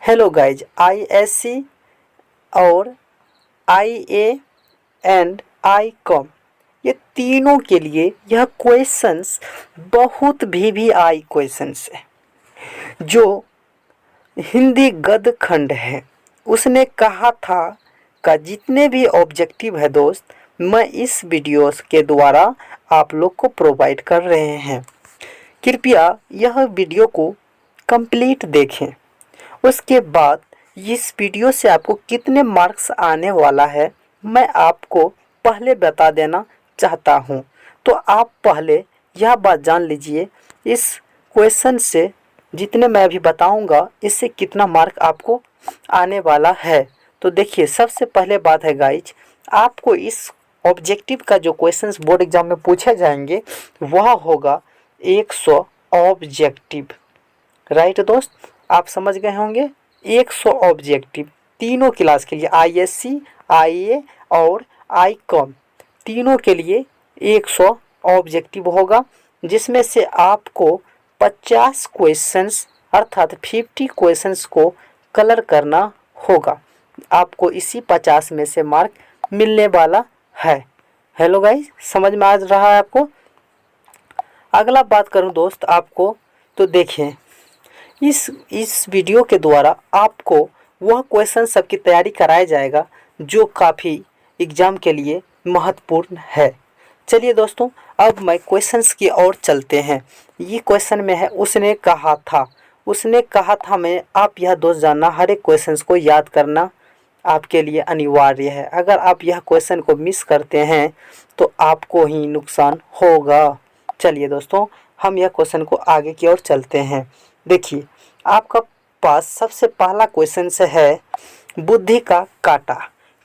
Hello guys, ISC और आईए and Icom ये तीनों के लिए यह क्वेश्चंस बहुत वीवीआई क्वेश्चंस है। जो हिंदी गद्य खंड है उसने कहा था का जितने भी ऑब्जेक्टिव है दोस्त, मैं इस वीडियोस के द्वारा आप लोग को प्रोवाइड कर रहे हैं। कृपया यह वीडियो को कंप्लीट देखें। उसके बाद इस वीडियो से आपको कितने मार्क्स आने वाला है मैं आपको पहले बता देना चाहता हूँ। तो आप पहले यह बात जान लीजिए, इस क्वेश्चन से जितने मैं अभी बताऊंगा इससे कितना मार्क आपको आने वाला है। तो देखिए, सबसे पहले बात है गाइज, आपको इस ऑब्जेक्टिव का जो क्वेश्चंस बोर्ड एग्जाम में पूछे जाएंगे वह होगा 100 ऑब्जेक्टिव। राइट दोस्त, आप समझ गए होंगे। 100 ऑब्जेक्टिव तीनों क्लास के लिए, आईएससी, आईए और आईकॉम तीनों के लिए 100 ऑब्जेक्टिव होगा, जिसमें से आपको 50 क्वेश्चंस अर्थात 50 क्वेश्चंस को कलर करना होगा। आपको इसी 50 में से मार्क मिलने वाला है। हेलो गाइस, समझ में आ रहा है आपको। अगला बात करूं दोस्त आपको, तो देखें इस वीडियो के द्वारा आपको वह क्वेश्चन सबकी तैयारी कराया जाएगा जो काफ़ी एग्ज़ाम के लिए महत्वपूर्ण है। चलिए दोस्तों, अब मैं क्वेश्चंस की ओर चलते हैं। ये क्वेश्चन में है उसने कहा था में आप यह दोस्त जानना, हर एक क्वेश्चंस को याद करना आपके लिए अनिवार्य है। अगर आप यह क्वेश्चन को मिस करते हैं तो आपको ही नुकसान होगा। चलिए दोस्तों, हम यह क्वेश्चन को आगे की ओर चलते हैं। देखिए, आपका पास सबसे पहला क्वेश्चन से है, बुद्धि का कांटा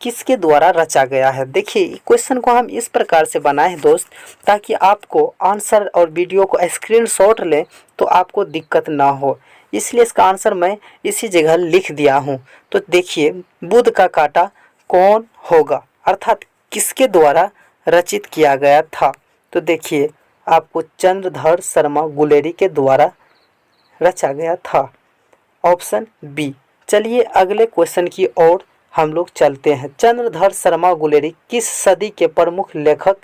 किसके द्वारा रचा गया है। देखिए, क्वेश्चन को हम इस प्रकार से बनाए हैं दोस्त, ताकि आपको आंसर और वीडियो को स्क्रीनशॉट लें तो आपको दिक्कत ना हो, इसलिए इसका आंसर मैं इसी जगह लिख दिया हूँ। तो देखिए, बुद्ध का कांटा कौन होगा अर्थात किसके द्वारा रचित किया गया था। तो देखिए, आपको चंद्रधर शर्मा गुलेरी के द्वारा रचा गया था, ऑप्शन बी। चलिए अगले क्वेश्चन की ओर हम लोग चलते हैं। चंद्रधर शर्मा गुलेरी किस सदी के प्रमुख लेखक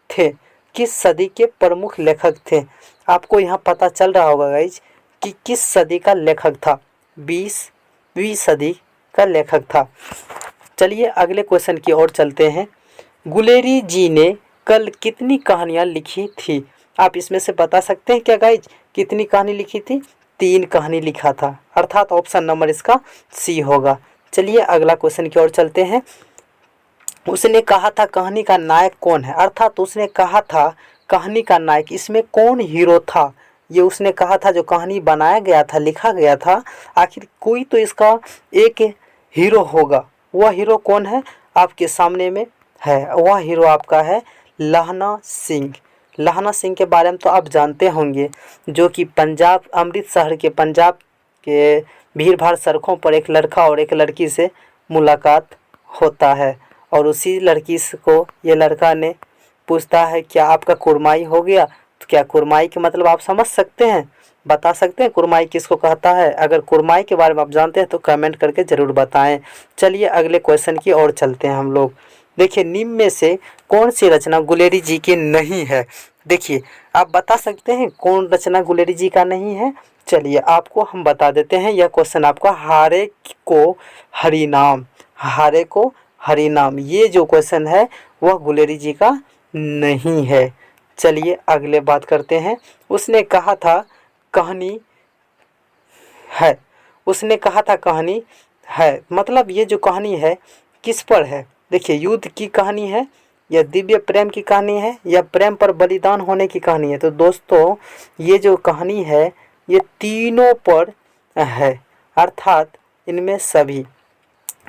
थे? किस सदी के प्रमुख लेखक थे? आपको यहाँ पता चल रहा होगा गाइज कि किस सदी का लेखक था। 20वीं सदी का लेखक था। चलिए अगले क्वेश्चन की ओर चलते हैं। गुलेरी जी ने कल कितनी कहानियाँ लिखी थी? आप इसमें से बता सकते हैं क्या गाइज, कितनी कहानी लिखी थी? 3 कहानी लिखा था, अर्थात ऑप्शन नंबर इसका सी होगा। चलिए अगला क्वेश्चन की ओर चलते हैं। उसने कहा था कहानी का नायक कौन है, अर्थात उसने कहा था कहानी का नायक इसमें कौन हीरो था। ये उसने कहा था, जो कहानी बनाया गया था, लिखा गया था, आखिर कोई तो इसका एक हीरो होगा। वह हीरो कौन है आपके सामने में है, वह हीरो आपका है लहना सिंह। लहना सिंह के बारे में तो आप जानते होंगे, जो कि पंजाब अमृतसर के पंजाब के भीड़ भाड़ सड़कों पर एक लड़का और एक लड़की से मुलाकात होता है, और उसी लड़की को ये लड़का ने पूछता है क्या आपका कुरमाई हो गया। तो क्या कुरमाई के मतलब आप समझ सकते हैं, बता सकते हैं कुरमाई किसको कहता है? अगर कुरमाई के बारे में आप जानते हैं तो कमेंट करके ज़रूर बताएं। चलिए अगले क्वेश्चन की ओर चलते हैं हम लोग। देखिए, निम्न में से कौन सी रचना गुलेरी जी की नहीं है? देखिए, आप बता सकते हैं कौन रचना गुलेरी जी का नहीं है? चलिए आपको हम बता देते हैं। यह क्वेश्चन आपका हारे को हरिनाम, हारे को हरिनाम, ये जो क्वेश्चन है वह गुलेरी जी का नहीं है। चलिए अगले बात करते हैं। उसने कहा था कहानी है, उसने कहा था कहानी है, मतलब ये जो कहानी है किस पर है? देखिए, युद्ध की कहानी है, या दिव्य प्रेम की कहानी है, या प्रेम पर बलिदान होने की कहानी है? तो दोस्तों, ये जो कहानी है ये तीनों पर है, अर्थात इनमें सभी।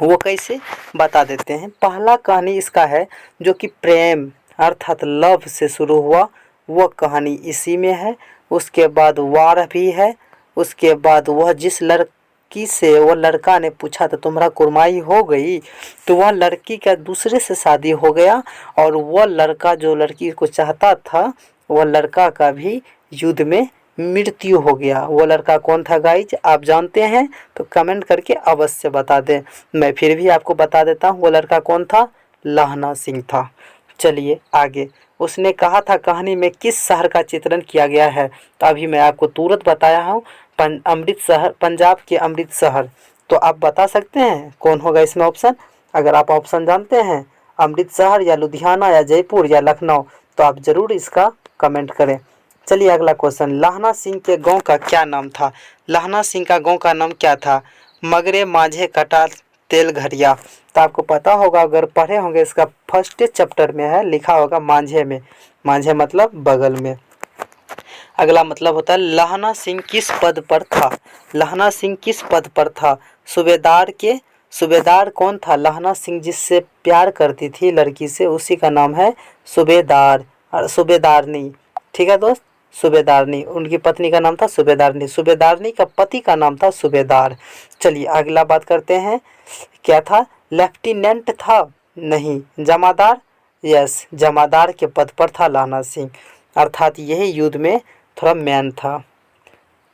वो कैसे बता देते हैं। पहला कहानी इसका है जो कि प्रेम अर्थात लव से शुरू हुआ, वह कहानी इसी में है। उसके बाद वार भी है। उसके बाद वह जिस लड़की से वह लड़का ने पूछा था तुम्हारा कुरमाई हो गई, तो वह लड़की का दूसरे से शादी हो गया, और वह लड़का जो लड़की को चाहता था वह लड़का का भी युद्ध में मृत्यु हो गया। वो लड़का कौन था गाइज, आप जानते हैं तो कमेंट करके अवश्य बता दें। मैं फिर भी आपको बता देता हूँ, वो लड़का कौन था, लहना सिंह था। चलिए आगे, उसने कहा था कहानी में किस शहर का चित्रण किया गया है, तो अभी मैं आपको तुरंत बताया हूँ, अमृतसर, पंजाब के अमृतसर। तो आप बता सकते हैं कौन होगा इसमें ऑप्शन। अगर आप ऑप्शन जानते हैं, अमृतसर या लुधियाना या जयपुर या लखनऊ, तो आप ज़रूर इसका कमेंट करें। चलिए अगला क्वेश्चन, लहना सिंह के गांव का क्या नाम था। लहना सिंह का गांव का नाम क्या था, मगरे, माझे, कटा, तेलघरिया। तो आपको पता होगा, अगर पढ़े होंगे, इसका फर्स्ट चैप्टर में है, लिखा होगा माझे में। माझे मतलब बगल में। अगला मतलब होता है लहना सिंह किस पद पर था। लहना सिंह किस पद पर था, सूबेदार के, सूबेदार कौन था, लहना सिंह जिससे प्यार करती थी लड़की से, उसी का नाम है सूबेदार, सूबेदारनी। ठीक है दोस्त, सूबेदारनी, उनकी पत्नी का नाम था सूबेदारनी, सूबेदारनी का पति का नाम था सूबेदार। चलिए अगला बात करते हैं, क्या था, लेफ्टिनेंट था, नहीं, जमादार, यस, जमादार के पद पर था लहना सिंह, अर्थात यही युद्ध में थोड़ा मैन था।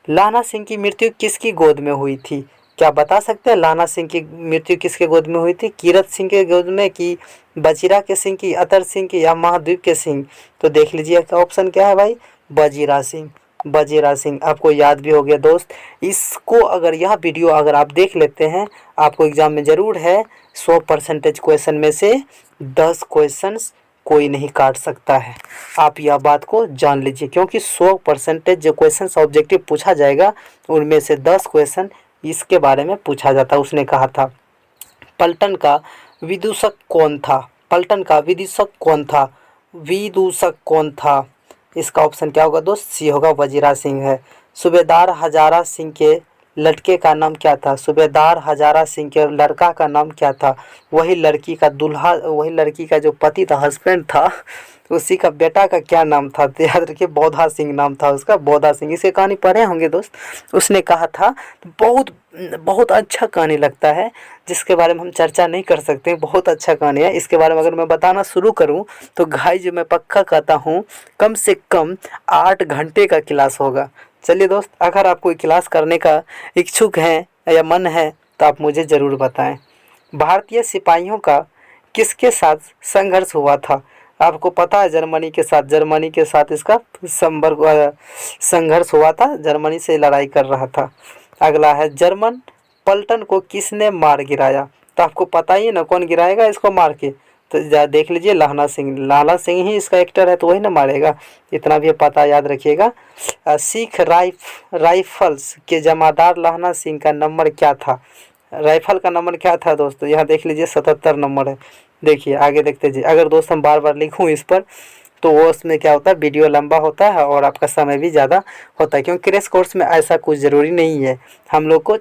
लहना सिंह की मृत्यु किसकी गोद में हुई थी, क्या बता सकते हैं लहना सिंह की मृत्यु किसके गोद में हुई थी, कीरत सिंह के गोद में, कि बजीरा के सिंह, की अतर सिंह की, या महाद्वीप के सिंह। तो देख लीजिए ऑप्शन क्या है भाई, बजीरा सिंह। बजीरा सिंह आपको याद भी हो गया दोस्त। इसको अगर यह वीडियो अगर आप देख लेते हैं, आपको एग्जाम में ज़रूर है 100% क्वेश्चन में से 10 क्वेश्चंस कोई नहीं काट सकता है। आप यह बात को जान लीजिए, क्योंकि 100% जो क्वेश्चन ऑब्जेक्टिव पूछा जाएगा, उनमें से 10 क्वेश्चन इसके बारे में पूछा जाता। उसने कहा था पलटन का विदूषक कौन था, पलटन का विदूषक कौन था, विदूषक कौन था। इसका ऑप्शन क्या होगा दोस्त, सी होगा, वजीरा सिंह है। सूबेदार हजारा सिंह के लड़के का नाम क्या था, सूबेदार हजारा सिंह के लड़का का नाम क्या था, वही लड़की का दूल्हा, वही लड़की का जो पति था, हस्बैंड था, उसी का बेटा का क्या नाम था, तो याद रखिए बौधा सिंह नाम था उसका, बौधा सिंह। इसे कहानी पढ़े होंगे दोस्त। उसने कहा था, बहुत बहुत अच्छा कहानी लगता है, जिसके बारे में हम चर्चा नहीं कर सकते, बहुत अच्छा कहानी है। इसके बारे में अगर मैं बताना शुरू करूं तो गाइस मैं पक्का कहता हूं कम से कम 8 घंटे का क्लास होगा। चलिए दोस्त, अगर आप कोई क्लास करने का इच्छुक हैं या मन है तो आप मुझे ज़रूर बताएं। भारतीय सिपाहियों का किसके साथ संघर्ष हुआ था, आपको पता है जर्मनी के साथ, जर्मनी के साथ इसका संघर्ष हुआ था, जर्मनी से लड़ाई कर रहा था। अगला है जर्मन पलटन को किसने मार गिराया, तो आपको पता ही है ना कौन गिराएगा इसको मार के, तो देख लीजिए लहना सिंह, लहना सिंह ही इसका एक्टर है, तो वही ना मारेगा, इतना भी पता याद रखिएगा। सिख राइफल्स के जमादार लहना सिंह का नंबर क्या था, राइफल का नंबर क्या था दोस्तों, यहाँ देख लीजिए 77 नंबर है। देखिए आगे देखते जी, अगर दोस्त हम बार बार लिखूँ इस पर तो वो उसमें क्या होता है, वीडियो लंबा होता है और आपका समय भी ज़्यादा होता है, क्योंकि क्रैश कोर्स में ऐसा कुछ ज़रूरी नहीं है। हम लोग को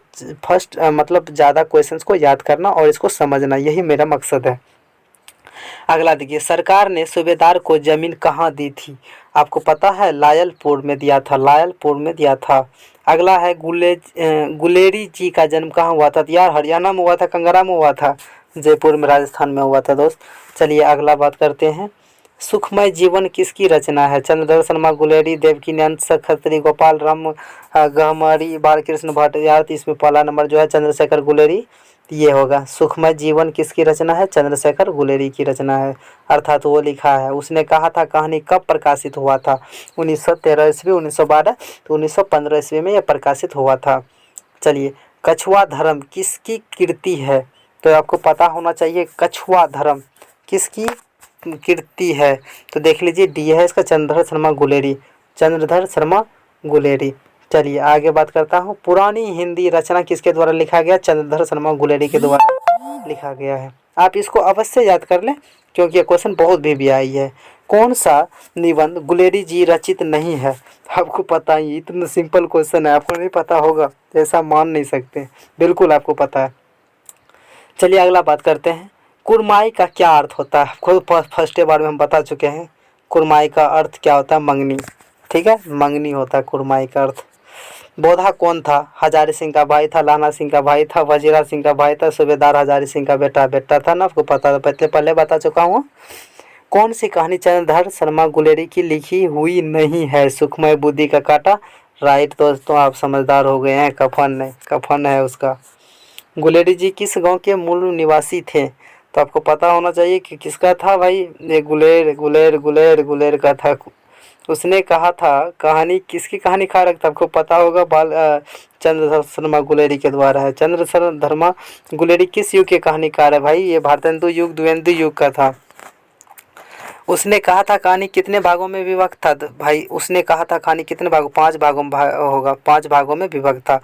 फर्स्ट मतलब ज़्यादा क्वेश्चंस को याद करना और इसको समझना, यही मेरा मकसद है। अगला देखिए, सरकार ने सूबेदार को ज़मीन कहाँ दी थी, आपको पता है लायलपुर में दिया था, लायलपुर में दिया था। अगला है गुलेरी जी का जन्म कहाँ हुआ था, यार हरियाणा में हुआ था, कंगरा में हुआ था, जयपुर में राजस्थान में हुआ था दोस्त। चलिए अगला बात करते हैं, सुखमय जीवन किसकी रचना है, चंद्रधर शर्मा, गुलेरी, देवकीनंद खत्री, गोपाल राम गहमरी, बालकृष्ण भट्ट। यार इसमें पहला नंबर जो है चंद्रशेखर गुलेरी, ये होगा। सुखमय जीवन किसकी रचना है, चंद्रशेखर गुलेरी की रचना है, अर्थात वो लिखा है। उसने कहा था कहानी कब प्रकाशित हुआ था, 1913 ईस्वी, 1912, तो 1915 ईस्वी में यह प्रकाशित हुआ था। चलिए, कछुआ धर्म किसकी कीर्ति है, तो आपको पता होना चाहिए कछुआ धर्म किसकी कीर्ति है, तो देख लीजिए डी है इसका, चंद्रधर शर्मा गुलेरी, चंद्रधर शर्मा गुलेरी। चलिए आगे बात करता हूँ, पुरानी हिंदी रचना किसके द्वारा लिखा गया, चंद्रधर शर्मा गुलेरी के द्वारा लिखा गया है। आप इसको अवश्य याद कर लें, क्योंकि ये क्वेश्चन बहुत भी आई है। कौन सा निबंध गुलेरी जी रचित नहीं है, आपको पता ही, इतना सिंपल क्वेश्चन है, आपको नहीं पता होगा ऐसा मान नहीं सकते, बिल्कुल आपको पता है। चलिए अगला बात करते हैं, कुरमाई का क्या अर्थ होता है, खुद फर्स्ट बार में हम बता चुके हैं कुरमाई का अर्थ क्या होता है, मंगनी। ठीक है, मंगनी होता है कुरमाई का अर्थ। बोधा कौन था, हजारी सिंह का भाई था, लाना सिंह का भाई था, वजीरा सिंह का भाई था, सूबेदार हजारी सिंह का बेटा था ना, आपको पता था, पहले बता चुका हूँ। कौन सी कहानी चंद्रधर शर्मा गुलेरी की लिखी हुई नहीं है, सुखमय बुद्धि का कांटा, राइट दोस्तों, आप समझदार हो गए हैं। कफन है उसका। गुलेरी जी किस गांव के मूल निवासी थे? तो आपको पता होना चाहिए कि किसका था भाई, ये गुलेर का था। उसने कहा था, कहानी किसकी कहानी खा रखता आपको पता होगा, चंद्र शर्मा गुलेरी के द्वारा है। चंद्र शर्मा गुलेरी किस युग के कहानीकार है भाई? ये भारतेंदु युग, द्विवेंदु युग का था। उसने कहा था कहानी कितने भागों में विभक्त था? भाई उसने कहा था कहानी कितने भागों, 5 भागों में होगा, 5 भागों में विभक्त था।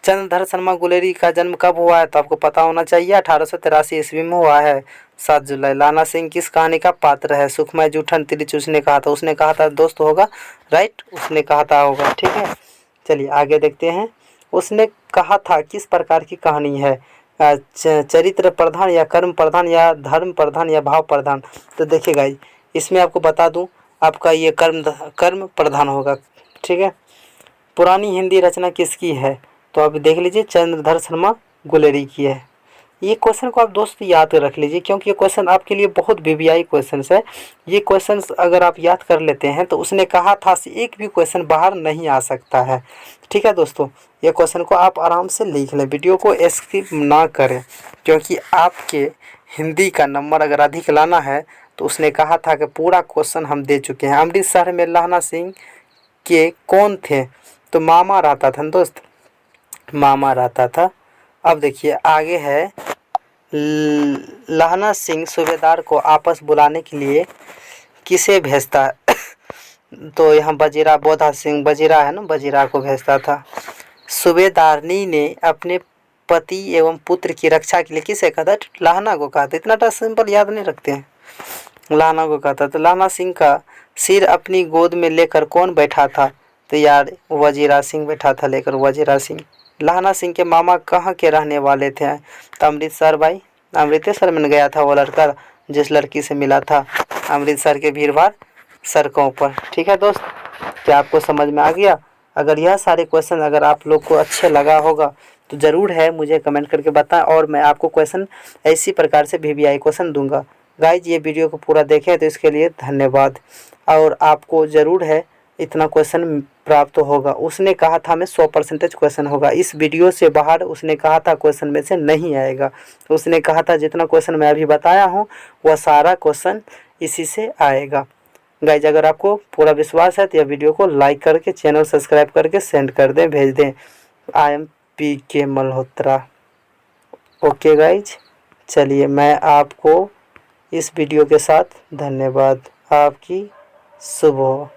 चंद्रधर शर्मा गुलेरी का जन्म कब हुआ है? तो आपको पता होना चाहिए, 1883 ईस्वी में हुआ है, 7 जुलाई। लाना सिंह किस कहानी का पात्र है? सुखमय जूठन तिरिच उसने कहा था। उसने कहा था दोस्त होगा, राइट, उसने कहा था होगा, ठीक है। चलिए आगे देखते हैं। उसने कहा था किस प्रकार की कहानी है? चरित्र प्रधान या कर्म प्रधान या धर्म प्रधान या भाव प्रधान? तो देखिए गाइस, इसमें आपको बता दूं, आपका ये कर्म प्रधान होगा, ठीक है। पुरानी हिंदी रचना किसकी है? तो आप देख लीजिए, चंद्रधर शर्मा गुलेरी की है। ये क्वेश्चन को आप दोस्त याद रख लीजिए, क्योंकि ये क्वेश्चन आपके लिए बहुत वीवीआई क्वेश्चन है। ये क्वेश्चन अगर आप याद कर लेते हैं तो उसने कहा था से एक भी क्वेश्चन बाहर नहीं आ सकता है, ठीक है दोस्तों। ये क्वेश्चन को आप आराम से लिख लें, वीडियो को स्किप ना करें, क्योंकि आपके हिंदी का नंबर अगर अधिक लाना है तो उसने कहा था कि पूरा क्वेश्चन हम दे चुके हैं। अमृतसर में लाना सिंह के कौन थे? तो मामा रहता था दोस्त, मामा रहता था। अब देखिए आगे है, लाना सिंह सूबेदार को आपस बुलाने के लिए किसे भेजता है? तो यहाँ बजीरा, बोधा सिंह बजीरा है ना, बजीरा को भेजता था। सूबेदारनी ने अपने पति एवं पुत्र की रक्षा के लिए किसे कहा था? लाहना को कहा था। इतना सिंपल याद नहीं रखते हैं, लाहना को कहा था। तो लाहना सिंह का सिर अपनी गोद में लेकर कौन बैठा था? तो यार वजीरा सिंह बैठा था लेकर, वजीरा सिंह। लाहना सिंह के मामा कहाँ के रहने वाले थे? तो अमृतसर भाई, अमृतसर में गया था वो लड़का जिस लड़की से मिला था, अमृतसर के भीड़-भाड़ सड़कों पर, ठीक है दोस्त। क्या आपको समझ में आ गया? अगर यह सारे क्वेश्चन अगर आप लोग को अच्छे लगा होगा तो ज़रूर है मुझे कमेंट करके बताएं, और मैं आपको क्वेश्चन इसी प्रकार से वीवीआई क्वेश्चन दूंगा। गाइज ये वीडियो को पूरा देखें तो इसके लिए धन्यवाद। और आपको ज़रूर है इतना क्वेश्चन प्राप्त होगा। उसने कहा था मैं 100% क्वेश्चन होगा, इस वीडियो से बाहर उसने कहा था क्वेश्चन में से नहीं आएगा। उसने कहा था जितना क्वेश्चन मैं अभी बताया हूँ वह सारा क्वेश्चन इसी से आएगा। गाइज अगर आपको पूरा विश्वास है तो यह वीडियो को लाइक करके चैनल सब्सक्राइब करके सेंड कर दें, भेज दें। IM PK Malhotra. Okay guys, चलिए मैं आपको इस वीडियो के साथ धन्यवाद। आपकी सुबह।